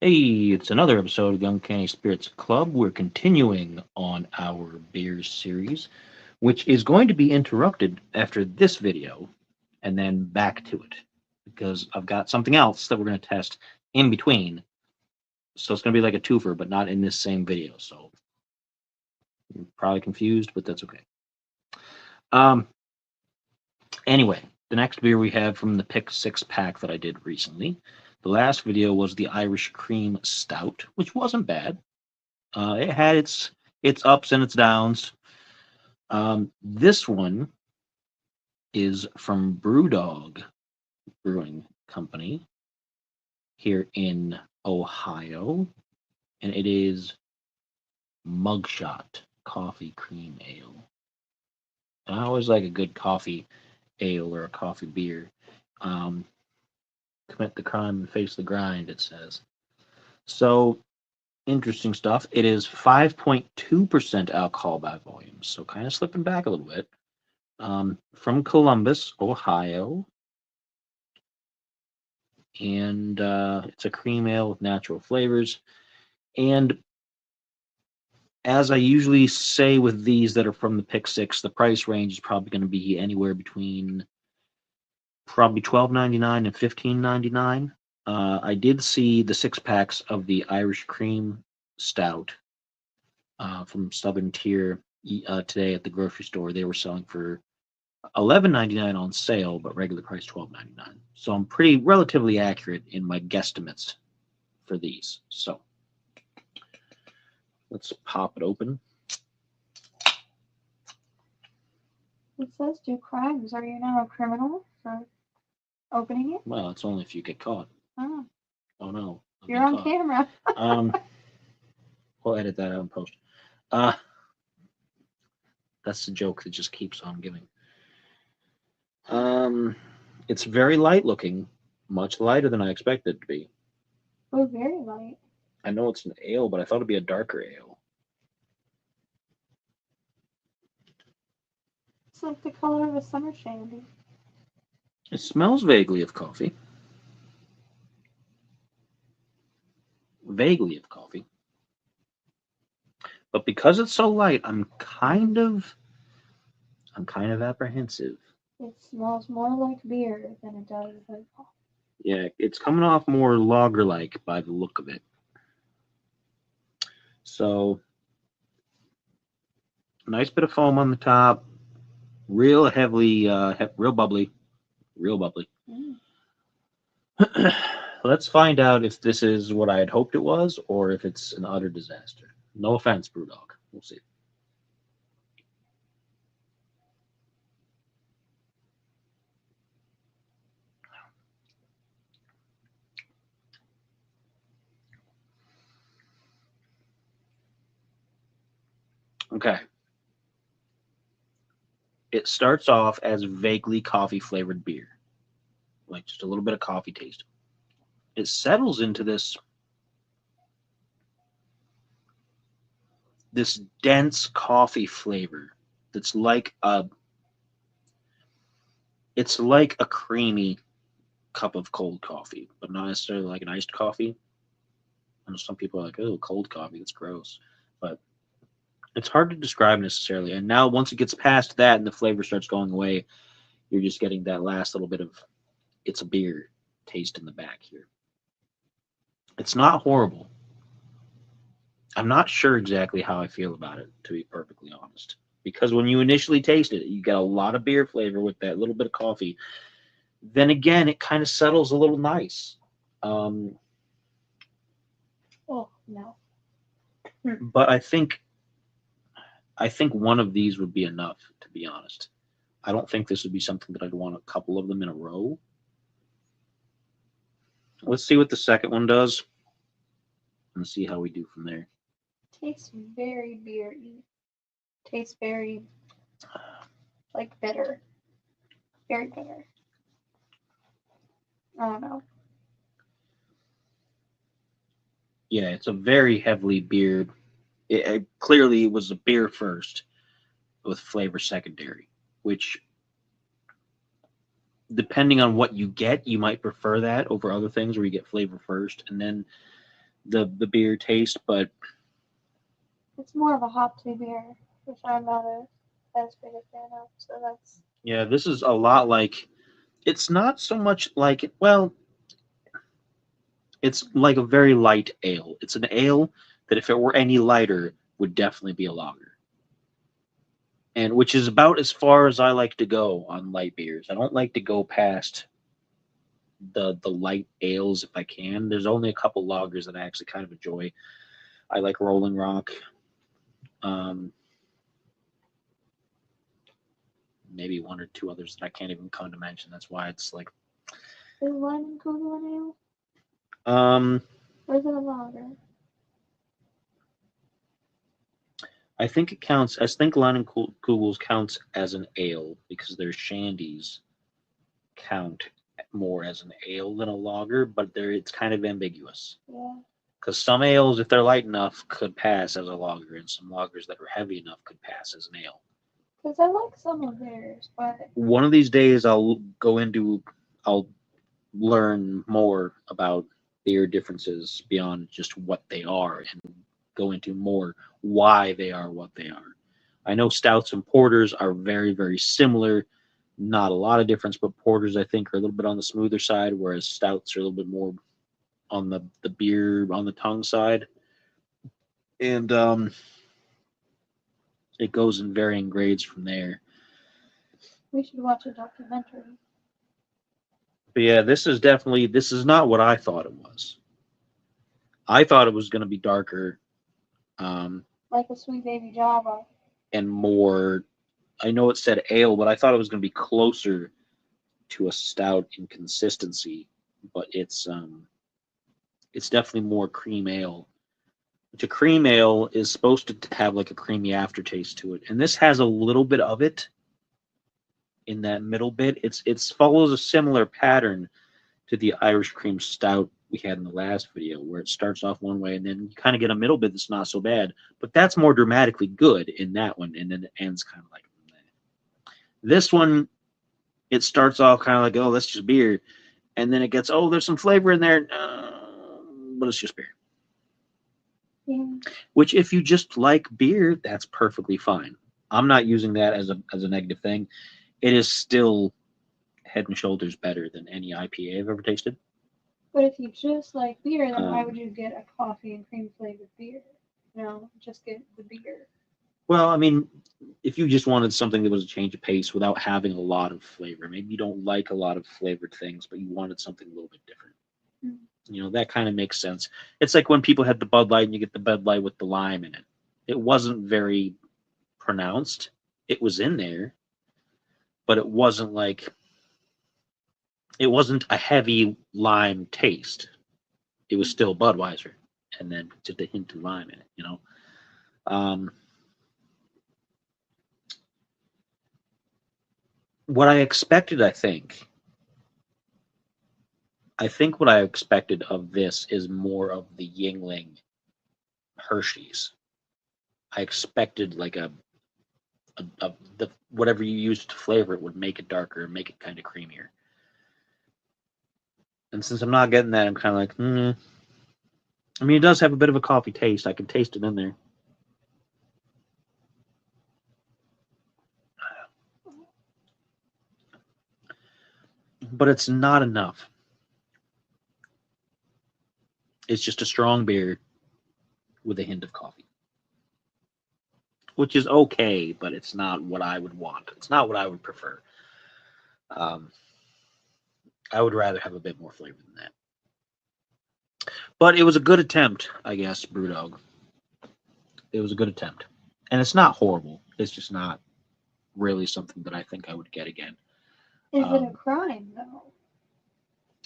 Hey, it's another episode of the Uncanny Spirits Club. We're continuing on our beer series, which is going to be interrupted after this video and then back to it because I've got something else that we're going to test in between. So it's going to be like a twofer, but not in this same video. So you're probably confused, but that's okay. Um, anyway, the next beer we have from the Pick 6 pack that I did recently. The last video was the Irish Cream Stout, which wasn't bad. It had its ups and its downs. This one is from Brewdog Brewing Company here in Ohio, and it is Mugshot Coffee Cream Ale. And I always like a good coffee ale or a coffee beer. Commit the crime and face the grind, it says. So interesting stuff. It is 5.2% alcohol by volume, so kind of slipping back a little bit. From Columbus, Ohio, and it's a cream ale with natural flavors. And as I usually say with these that are from the Pick 6, the price range is probably going to be anywhere between probably $12.99 and $15.99. I did see the 6 packs of the Irish Cream Stout from Southern Tier today at the grocery store. They were selling for $11.99 on sale, but regular price $12.99. So I'm pretty relatively accurate in my guesstimates for these. So let's pop it open. It says do crimes. Are you now a criminal for opening it? Well, it's only if you get caught. Oh. Oh no. You're on camera. We'll edit that out in post. That's the joke that just keeps on giving. It's very light looking, much lighter than I expected it to be. Oh, very light. I know it's an ale, but I thought it'd be a darker ale. It's like the color of a summer shandy. It smells vaguely of coffee. Vaguely of coffee. But because it's so light, I'm kind of apprehensive. It smells more like beer than it does like coffee. Yeah, it's coming off more lager-like by the look of it. So, nice bit of foam on the top, real heavily, real bubbly. Let's find out if this is what I had hoped it was or if it's an utter disaster. No offense, Brewdog. We'll see. Okay. It starts off as vaguely coffee flavored beer, like just a little bit of coffee taste. It settles into this dense coffee flavor that's like it's like a creamy cup of cold coffee, but not necessarily like an iced coffee. I know some people are like, oh, cold coffee, that's gross. But it's hard to describe necessarily. And now once it gets past that and the flavor starts going away, you're just getting that last little bit of it's a beer taste in the back here. It's not horrible. I'm not sure exactly how I feel about it, to be perfectly honest. Because when you initially taste it, you get a lot of beer flavor with that little bit of coffee. Then again, it kind of settles a little nice. Oh, no. But I think one of these would be enough, to be honest. I don't think this would be something that I'd want a couple of them in a row. Let's see what the second one does and see how we do from there. Tastes very beery. Tastes very, like, bitter. Very bitter. I don't know. Yeah, it's a very heavily beer. It clearly was a beer first with flavor secondary, which depending on what you get, you might prefer that over other things where you get flavor first and then the beer taste, but It's more of a hoppy beer, which I'm not as big a fan of. So that's yeah, this is a lot like. It's not so much like, well, it's like a very light ale. It's an ale that if it were any lighter would definitely be a lager. And which is about as far as I like to go on light beers. I don't like to go past the light ales if I can. There's only a couple lagers that I actually kind of enjoy. I like Rolling Rock. Um, maybe one or two others that I can't even come to mention. That's why it's like is Leinenkugel an ale? um Or is it a lager? I think it counts. I think Leinenkugels counts as an ale because their shandies count more as an ale than a lager, but it's kind of ambiguous. Yeah. Because some ales, if they're light enough, could pass as a lager, and some lagers that are heavy enough could pass as an ale. Because I like some of theirs, but One of these days, I'll learn more about beer differences beyond just what they are and go into more why they are what they are. I know stouts and porters are very, very similar. Not a lot of difference, but porters I think are a little bit on the smoother side, whereas stouts are a little bit more on the beer on the tongue side. And it goes in varying grades from there. we should watch a documentary. But yeah, this is not what I thought it was. I thought it was going to be darker, Like a sweet baby Java. and more. I know it said ale, but I thought it was going to be closer to a stout in consistency. But it's definitely more cream ale. Which a cream ale is supposed to have like a creamy aftertaste to it, and this has a little bit of it in that middle bit. It's follows a similar pattern to the Irish cream stout we had in the last video, where it starts off one way and then you kind of get a middle bit that's not so bad, but that's more dramatically good in that one, and then it ends kind of like that. This one, it starts off kind of like, oh, that's just beer, and then it gets, oh, there's some flavor in there, but it's just beer. Yeah. Which, if you just like beer, that's perfectly fine. I'm not using that as a negative thing. It is still head and shoulders better than any IPA I've ever tasted. But if you just like beer, then why Um, would you get a coffee and cream flavored beer? No, just get the beer. Well, I mean, if you just wanted something that was a change of pace without having a lot of flavor, maybe you don't like a lot of flavored things, but you wanted something a little bit different. Mm. You know, that kind of makes sense. It's like when people had the Bud Light and you get the Bud Light with the lime in it. It wasn't very pronounced. It was in there, but it wasn't a heavy lime taste. It was still Budweiser, and then just a hint of lime in it. You know, what I expected, I think what I expected of this is more of the Yingling Hershey's. I expected like the whatever you used to flavor it would make it darker, make it kind of creamier. And since I'm not getting that, I'm kind of like, I mean, it does have a bit of a coffee taste. I can taste it in there. But it's not enough. It's just a strong beer with a hint of coffee, which is okay, but it's not what I would want. It's not what I would prefer. Um, I would rather have a bit more flavor than that. But it was a good attempt, I guess, Brewdog. It was a good attempt. And it's not horrible. It's just not really something that I think I would get again. Is it a crime though?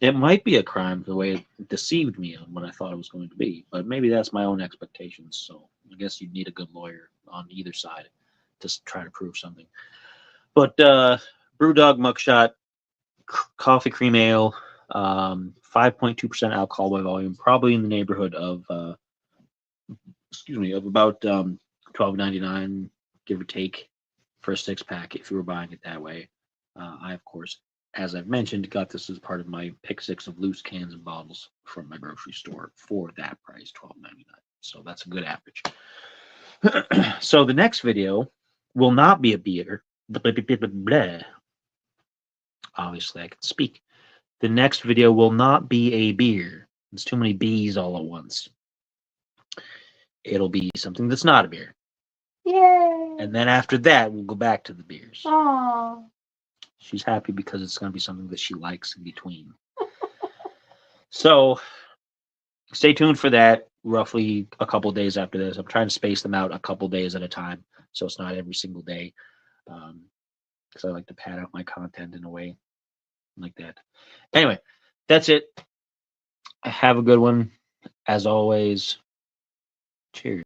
It might be a crime the way it deceived me on what I thought it was going to be, but maybe that's my own expectations. So I guess you'd need a good lawyer on either side to try to prove something. But Brewdog Mugshot, coffee cream ale, 5.2% alcohol by volume, probably in the neighborhood of about $12.99, give or take, for a 6-pack if you were buying it that way. I, of course, as I've mentioned, got this as part of my pick 6 of loose cans and bottles from my grocery store for that price, $12.99. So that's a good average. So the next video will not be a beer. Obviously, I can speak. The next video will not be a beer. There's too many bees all at once. It'll be something that's not a beer. Yay! And then after that, we'll go back to the beers. Aww. She's happy because it's going to be something that she likes in between. So stay tuned for that. Roughly a couple days after this. I'm trying to space them out a couple days at a time, so it's not every single day. Because I like to pad out my content in a way like that. Anyway, that's it. Have a good one. As always, cheers.